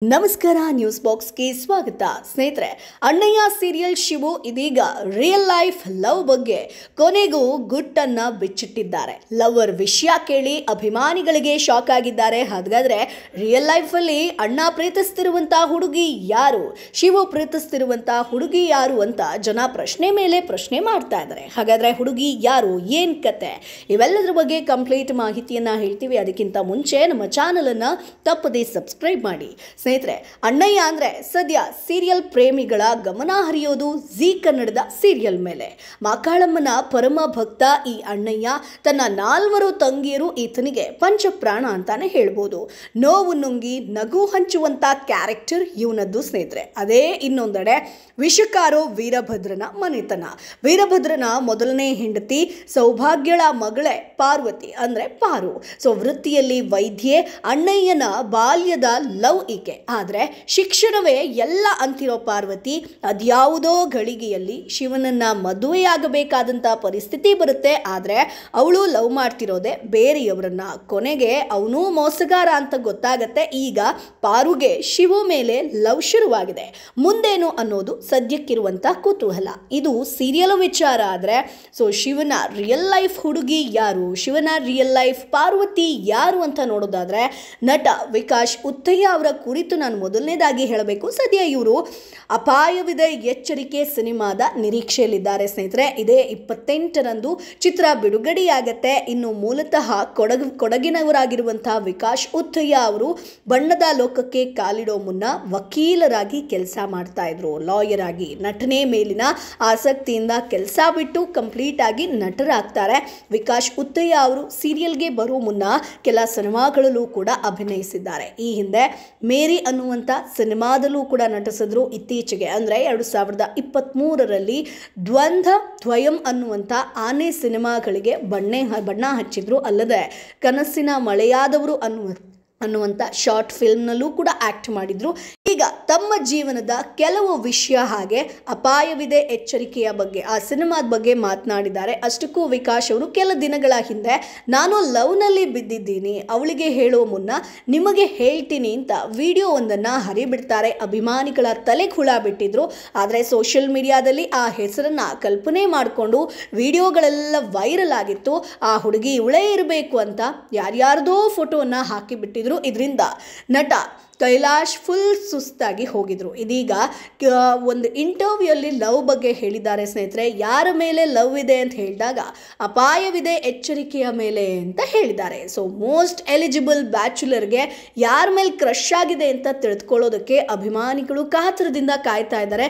ನಮಸ್ಕಾರ ನ್ಯೂಸ್ ಬಾಕ್ಸ್ಗೆ ಸ್ವಾಗತ ಸ್ನೇಹಿತರೆ. ಅಣ್ಣಯ್ಯ ಸೀರಿಯಲ್ ಶಿವು ಇದೀಗ ರಿಯಲ್ ಲೈಫ್ ಲವ್ ಬಗ್ಗೆ ಕೊನೆಗೂ ಗುಟ್ಟನ್ನ ಬಿಚ್ಚಿಟ್ಟಿದ್ದಾರೆ. ಲವರ್ ವಿಷಯ ಕೇಳಿ ಅಭಿಮಾನಿಗಳಿಗೆ ಶಾಕ್ ಆಗಿದ್ದಾರೆ. ಹಾಗಾದ್ರೆ ರಿಯಲ್ ಲೈಫ್ ಅಲ್ಲಿ ಅಣ್ಣ ಪ್ರೀತಿಸ್ತಿರುವಂತಹ ಹುಡುಗಿ ಯಾರು, ಶಿವು ಪ್ರೀತಿಸ್ತಿರುವಂತಹ ಹುಡುಗಿ ಯಾರು ಅಂತ ಜನ ಪ್ರಶ್ನೆ ಮೇಲೆ ಪ್ರಶ್ನೆ ಮಾಡ್ತಾ ಇದ್ದಾರೆ. ಹಾಗಾದ್ರೆ ಹುಡುಗಿ ಯಾರು, ಏನ್ ಕತೆ, ಇವೆಲ್ಲದರ ಬಗ್ಗೆ ಕಂಪ್ಲೀಟ್ ಮಾಹಿತಿಯನ್ನ ಹೇಳ್ತೀವಿ. ಅದಕ್ಕಿಂತ ಮುಂಚೆ ನಮ್ಮ ಚಾನಲ್ ಅನ್ನ ತಪ್ಪದೇ ಸಬ್ಸ್ಕ್ರೈಬ್ ಮಾಡಿ. ಸ್ನೇಹಿತರೆ, ಅಣ್ಣಯ್ಯ ಅಂದ್ರೆ ಸದ್ಯ ಸೀರಿಯಲ್ ಪ್ರೇಮಿಗಳ ಗಮನ ಹರಿಯೋದು ಜೀ ಕನ್ನಡದ ಸೀರಿಯಲ್ ಮೇಲೆ. ಮಕಾಳಮ್ಮನ ಪರಮ ಭಕ್ತ ಈ ಅಣ್ಣಯ್ಯ. ತನ್ನ 4 ತಂಗಿಯರು ಈತನಿಗೆ ಪಂಚಪ್ರಾಣ ಅಂತಾನೆ ಹೇಳ್ಬೋದು. ನೋವು ನುಂಗಿ ನಗು ಹಂಚುವಂತ ಕ್ಯಾರೆಕ್ಟರ್ ಇವನದ್ದು ಸ್ನೇಹಿತರೆ. ಅದೇ ಇನ್ನೊಂದೆಡೆ ವಿಷಕಾರೋ ವೀರಭದ್ರನ ಮನೆತನ. ವೀರಭದ್ರನ ಮೊದಲನೇ ಹೆಂಡತಿ ಸೌಭಾಗ್ಯಳ ಮಗಳೇ ಪಾರ್ವತಿ ಅಂದ್ರೆ ಪಾರು. ವೃತ್ತಿಯಲ್ಲಿ ವೈದ್ಯೆ. ಅಣ್ಣಯ್ಯನ ಬಾಲ್ಯದ ಲವ್ ಈಕೆ. ಆದ್ರೆ ಶಿಕ್ಷಣವೇ ಎಲ್ಲ ಅಂತಿರೋ ಪಾರ್ವತಿ ಅದ್ಯಾವುದೋ ಗಳಿಗೆಯಲ್ಲಿ ಶಿವನನ್ನ ಮದುವೆಯಾಗಬೇಕಾದಂತ ಪರಿಸ್ಥಿತಿ ಬರುತ್ತೆ. ಆದ್ರೆ ಅವಳು ಲವ್ ಮಾಡ್ತಿರೋದೆ ಬೇರೆಯವರನ್ನ. ಕೊನೆಗೆ ಅವನು ಮೋಸಗಾರ ಅಂತ ಗೊತ್ತಾಗತ್ತೆ. ಈಗ ಪಾರುಗೆ ಶಿವು ಮೇಲೆ ಲವ್ ಶುರುವಾಗಿದೆ. ಮುಂದೇನು ಅನ್ನೋದು ಸದ್ಯಕ್ಕಿರುವಂತ ಕುತೂಹಲ. ಇದು ಸೀರಿಯಲ್ ವಿಚಾರ. ಆದ್ರೆ ಶಿವನ ರಿಯಲ್ ಲೈಫ್ ಹುಡುಗಿ ಯಾರು, ಶಿವನ ರಿಯಲ್ ಲೈಫ್ ಪಾರ್ವತಿ ಯಾರು ಅಂತ ನೋಡೋದಾದ್ರೆ ನಟ ವಿಕಾಶ್ ಉತ್ತಯ್ಯ ಅವರ ಕುರಿತು ನಾನು ಮೊದಲನೇದಾಗಿ ಹೇಳಬೇಕು. ಸದ್ಯ ಇವರು ಅಪಾಯವಿದೆ ಎಚ್ಚರಿಕೆ ಸಿನಿಮಾದ ನಿರೀಕ್ಷೆಯಲ್ಲಿದ್ದಾರೆ ಸ್ನೇಹಿತರೆ. ಇದೇ 28ರಂದು ಚಿತ್ರ ಬಿಡುಗಡೆಯಾಗತ್ತೆ. ಇನ್ನು ಮೂಲತಃ ಕೊಡಗಿನವರಾಗಿರುವಂತಹ ವಿಕಾಶ್ ಉತ್ತಯ್ಯ ಅವರು ಬಣ್ಣದ ಲೋಕಕ್ಕೆ ಕಾಲಿಡೋ ಮುನ್ನ ವಕೀಲರಾಗಿ ಕೆಲಸ ಮಾಡ್ತಾ ಇದ್ರು, ಲಾಯರ್ ಆಗಿ. ನಟನೆ ಮೇಲಿನ ಆಸಕ್ತಿಯಿಂದ ಕೆಲಸ ಬಿಟ್ಟು ಕಂಪ್ಲೀಟ್ ಆಗಿ ನಟರಾಗ್ತಾರೆ. ವಿಕಾಶ್ ಉತ್ತಯ್ಯ ಅವರು ಸೀರಿಯಲ್ಗೆ ಬರೋ ಮುನ್ನ ಕೆಲ ಸಿನಿಮಾಗಳಲ್ಲೂ ಕೂಡ ಅಭಿನಯಿಸಿದ್ದಾರೆ. ಈ ಹಿಂದೆ ಮೇರಿ ಅನ್ನುವಂಥ ಸಿನಿಮಾದಲ್ಲೂ ಕೂಡ ನಟಿಸಿದ್ರು. ಇತ್ತೀಚೆಗೆ ಅಂದರೆ 2023ರಲ್ಲಿ ದ್ವಂದ್ವಯಂ ಅನ್ನುವಂಥ ಆನೆ ಸಿನಿಮಾಗಳಿಗೆ ಬಣ್ಣ ಹಚ್ಚಿದ್ರು. ಅಲ್ಲದೆ ಕನಸಿನ ಮಳೆಯಾದವರು ಅನ್ನುವಂಥ ಶಾರ್ಟ್ ಫಿಲ್ಮ್ನಲ್ಲೂ ಕೂಡ ಆ್ಯಕ್ಟ್ ಮಾಡಿದ್ರು. ಈಗ ತಮ್ಮ ಜೀವನದ ಕೆಲವು ವಿಷಯ ಹಾಗೆ ಅಪಾಯವಿದೆ ಎಚ್ಚರಿಕೆಯ ಬಗ್ಗೆ, ಆ ಸಿನಿಮಾದ ಬಗ್ಗೆ ಮಾತನಾಡಿದ್ದಾರೆ. ಅಷ್ಟಕ್ಕೂ ವಿಕಾಶ್ ಅವರು ಕೆಲ ದಿನಗಳ ಹಿಂದೆ ನಾನು ಲವ್ನಲ್ಲಿ ಬಿದ್ದಿದ್ದೀನಿ, ಅವಳಿಗೆ ಹೇಳೋ ಮುನ್ನ ನಿಮಗೆ ಹೇಳ್ತೀನಿ ಅಂತ ವಿಡಿಯೋ ಒಂದನ್ನು ಹರಿಬಿಡ್ತಾರೆ. ಅಭಿಮಾನಿಗಳ ತಲೆಗೆ ಹುಳ ಬಿಟ್ಟಿದ್ರು. ಆದರೆ ಸೋಷಿಯಲ್ ಮೀಡಿಯಾದಲ್ಲಿ ಆ ಹೆಸರನ್ನು ಕಲ್ಪನೆ ಮಾಡಿಕೊಂಡು ವಿಡಿಯೋಗಳೆಲ್ಲ ವೈರಲ್ ಆಗಿತ್ತು. ಆ ಹುಡುಗಿ ಇವಳೇ ಇರಬೇಕು ಅಂತ ಯಾರ್ಯಾರ್ದೋ ಫೋಟೋವನ್ನು ಹಾಕಿಬಿಟ್ಟಿದ್ರು. ಇದರಿಂದ ನಟ ಕೈಲಾಶ್ ಫುಲ್ ಸುಸ್ತಾಗಿ ಹೋಗಿದ್ರು. ಇದೀಗ ಒಂದು ಇಂಟರ್ವ್ಯೂ ಅಲ್ಲಿ ಲವ್ ಬಗ್ಗೆ ಹೇಳಿದ್ದಾರೆ ಸ್ನೇಹಿತರೆ. ಯಾರ ಮೇಲೆ ಲವ್ ಇದೆ ಅಂತ ಹೇಳಿದಾಗ ಅಪಾಯವಿದೆ ಎಚ್ಚರಿಕೆಯ ಮೇಲೆ ಅಂತ ಹೇಳಿದ್ದಾರೆ. ಮೋಸ್ಟ್ ಎಲಿಜಿಬಲ್ ಬ್ಯಾಚುಲರ್ಗೆ ಯಾರ ಮೇಲೆ ಕ್ರಶ್ ಆಗಿದೆ ಅಂತ ತಿಳಿದುಕೊಳ್ಳೋದಕ್ಕೆ ಅಭಿಮಾನಿಗಳು ಕಾತರದಿಂದ ಕಾಯ್ತಾ ಇದ್ದಾರೆ.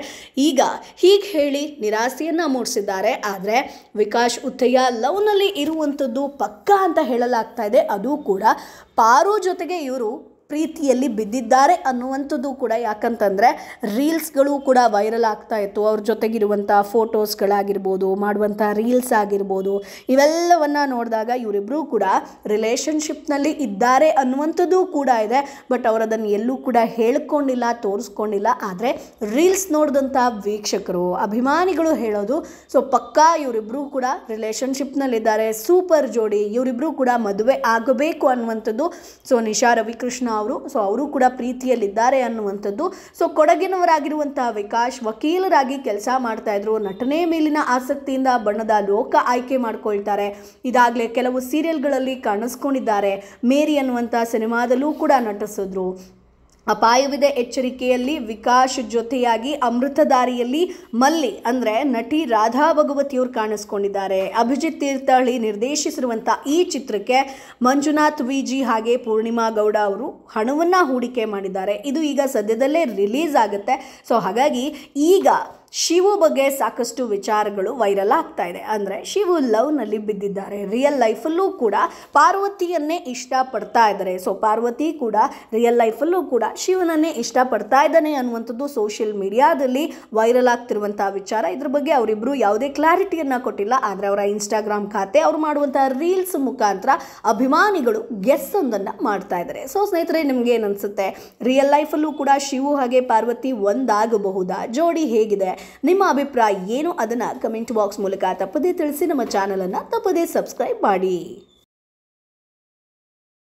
ಈಗ ಹೀಗೆ ಹೇಳಿ ನಿರಾಸೆಯನ್ನ ಮೂಡಿಸಿದ್ದಾರೆ. ಆದರೆ ವಿಕಾಶ್ ಉತ್ತಯ್ಯ ಲವ್ನಲ್ಲಿ ಇರುವಂಥದ್ದು ಪಕ್ಕಾ ಅಂತ ಹೇಳಲಾಗ್ತಾ ಇದೆ. ಅದು ಕೂಡ ಪಾರು ಜೊತೆಗೆ ಇವರು ಪ್ರೀತಿಯಲ್ಲಿ ಬಿದ್ದಿದ್ದಾರೆ ಅನ್ನುವಂಥದ್ದು ಕೂಡ. ಯಾಕಂತಂದರೆ ರೀಲ್ಸ್ಗಳು ಕೂಡ ವೈರಲ್ ಆಗ್ತಾ ಇತ್ತು. ಅವ್ರ ಜೊತೆಗಿರುವಂಥ ಫೋಟೋಸ್ಗಳಾಗಿರ್ಬೋದು, ಮಾಡುವಂಥ ರೀಲ್ಸ್ ಆಗಿರ್ಬೋದು, ಇವೆಲ್ಲವನ್ನು ನೋಡಿದಾಗ ಇವರಿಬ್ಬರೂ ಕೂಡ ರಿಲೇಷನ್ಶಿಪ್ನಲ್ಲಿ ಇದ್ದಾರೆ ಅನ್ನುವಂಥದ್ದು ಕೂಡ ಇದೆ. ಬಟ್ ಅವರದನ್ನು ಎಲ್ಲೂ ಕೂಡ ಹೇಳ್ಕೊಂಡಿಲ್ಲ, ತೋರಿಸ್ಕೊಂಡಿಲ್ಲ. ಆದರೆ ರೀಲ್ಸ್ ನೋಡಿದಂಥ ವೀಕ್ಷಕರು, ಅಭಿಮಾನಿಗಳು ಹೇಳೋದು ಪಕ್ಕಾ ಇವರಿಬ್ಬರೂ ಕೂಡ ರಿಲೇಷನ್ಶಿಪ್ನಲ್ಲಿದ್ದಾರೆ, ಸೂಪರ್ ಜೋಡಿ, ಇವರಿಬ್ಬರೂ ಕೂಡ ಮದುವೆ ಆಗಬೇಕು ಅನ್ನುವಂಥದ್ದು. ನಿಶಾ ರವಿಕೃಷ್ಣ ಅವರು ಕೂಡ ಪ್ರೀತಿಯಲ್ಲಿದ್ದಾರೆ ಅನ್ನುವಂಥದ್ದು. ಕೊಡಗಿನವರಾಗಿರುವಂತಹ ವಿಕಾಶ್ ವಕೀಲರಾಗಿ ಕೆಲಸ ಮಾಡ್ತಾ ಇದ್ರು. ನಟನೆ ಮೇಲಿನ ಆಸಕ್ತಿಯಿಂದ ಬಣ್ಣದ ಲೋಕ ಆಯ್ಕೆ ಮಾಡ್ಕೊಳ್ತಾರೆ. ಇದಾಗಲೇ ಕೆಲವು ಸೀರಿಯಲ್ಗಳಲ್ಲಿ ಕಾಣಿಸ್ಕೊಂಡಿದ್ದಾರೆ. ಮೇರಿ ಅನ್ನುವಂಥ ಸಿನಿಮಾದಲ್ಲೂ ಕೂಡ ನಟಿಸಿದ್ರು. ಅಪಾಯವಿದೆ ಎಚ್ಚರಿಕೆಯಲ್ಲಿ ವಿಕಾಶ್ ಜೊತೆಯಾಗಿ ಅಮೃತಧಾರಿಯಲ್ಲಿ ಮಲ್ಲಿ ಅಂದರೆ ನಟಿ ರಾಧಾ ಭಗವತಿಯವರು ಕಾಣಿಸ್ಕೊಂಡಿದ್ದಾರೆ. ಅಭಿಜಿತ್ ತೀರ್ಥಹಳ್ಳಿ ನಿರ್ದೇಶಿಸಿರುವಂಥ ಈ ಚಿತ್ರಕ್ಕೆ ಮಂಜುನಾಥ್ ವಿಜಿ ಹಾಗೆ ಪೂರ್ಣಿಮಾ ಗೌಡ ಅವರು ಹಣವನ್ನು ಹೂಡಿಕೆ ಮಾಡಿದ್ದಾರೆ. ಇದು ಈಗ ಸದ್ಯದಲ್ಲೇ ರಿಲೀಸ್ ಆಗುತ್ತೆ. ಹಾಗಾಗಿ ಈಗ ಶಿವು ಬಗ್ಗೆ ಸಾಕಷ್ಟು ವಿಚಾರಗಳು ವೈರಲ್ ಆಗ್ತಾ ಇದೆ. ಅಂದರೆ ಶಿವು ಲವ್ನಲ್ಲಿ ಬಿದ್ದಿದ್ದಾರೆ. ರಿಯಲ್ ಲೈಫಲ್ಲೂ ಕೂಡ ಪಾರ್ವತಿಯನ್ನೇ ಇಷ್ಟಪಡ್ತಾ ಇದ್ದಾರೆ. ಪಾರ್ವತಿ ಕೂಡ ರಿಯಲ್ ಲೈಫಲ್ಲೂ ಕೂಡ ಶಿವನನ್ನೇ ಇಷ್ಟಪಡ್ತಾ ಇದ್ದಾನೆ ಅನ್ನುವಂಥದ್ದು ಸೋಷಿಯಲ್ ಮೀಡಿಯಾದಲ್ಲಿ ವೈರಲ್ ಆಗ್ತಿರುವಂಥ ವಿಚಾರ. ಇದ್ರ ಬಗ್ಗೆ ಅವರಿಬ್ಬರು ಯಾವುದೇ ಕ್ಲಾರಿಟಿಯನ್ನು ಕೊಟ್ಟಿಲ್ಲ. ಆದರೆ ಅವರ ಇನ್ಸ್ಟಾಗ್ರಾಮ್ ಖಾತೆ, ಅವ್ರು ಮಾಡುವಂಥ ರೀಲ್ಸ್ ಮುಖಾಂತರ ಅಭಿಮಾನಿಗಳು ಗೆಸ್ ಒಂದನ್ನು ಮಾಡ್ತಾ ಇದ್ದಾರೆ. ಸ್ನೇಹಿತರೆ, ನಿಮ್ಗೆ ಏನು ಅನಿಸುತ್ತೆ? ರಿಯಲ್ ಲೈಫಲ್ಲೂ ಕೂಡ ಶಿವು ಹಾಗೆ ಪಾರ್ವತಿ ಒಂದಾಗಬಹುದಾ? ಜೋಡಿ ಹೇಗಿದೆ? ನಿಮ್ಮ ಅಭಿಪ್ರಾಯ ಏನು? ಅದನ್ನು ಕಮೆಂಟ್ ಬಾಕ್ಸ್ ಮೂಲಕ ತಪ್ಪದೇ ತಿಳಿಸಿ. ನಮ್ಮ ಚಾನಲನ್ನು ತಪ್ಪದೇ ಸಬ್ಸ್ಕ್ರೈಬ್ ಮಾಡಿ.